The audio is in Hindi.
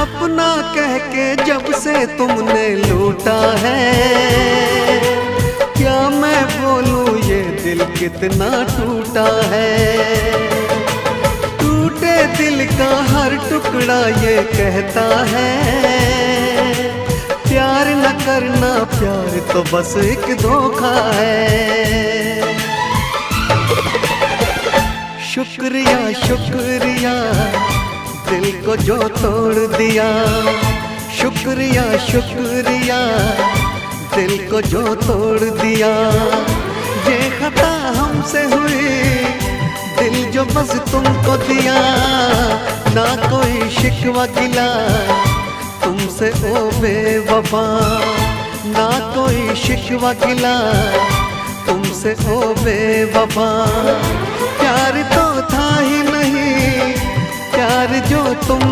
अपना कह के जब से तुमने लूटा है, क्या मैं बोलूं ये दिल कितना टूटा है। टूटे दिल का हर टुकड़ा ये कहता है, प्यार न करना प्यार तो बस एक धोखा है। शुक्रिया शुक्रिया दिल को जो तोड़ दिया, शुक्रिया शुक्रिया दिल को जो तोड़ दिया। ये खता हमसे हुई दिल जो बस तुमको दिया, ना कोई शिकवा गिला तुमसे ओ बेवफा, ना कोई शिकवा गिला तुमसे ओ बेवफा। प्यार तो था ही नहीं, प्यार जो तुमने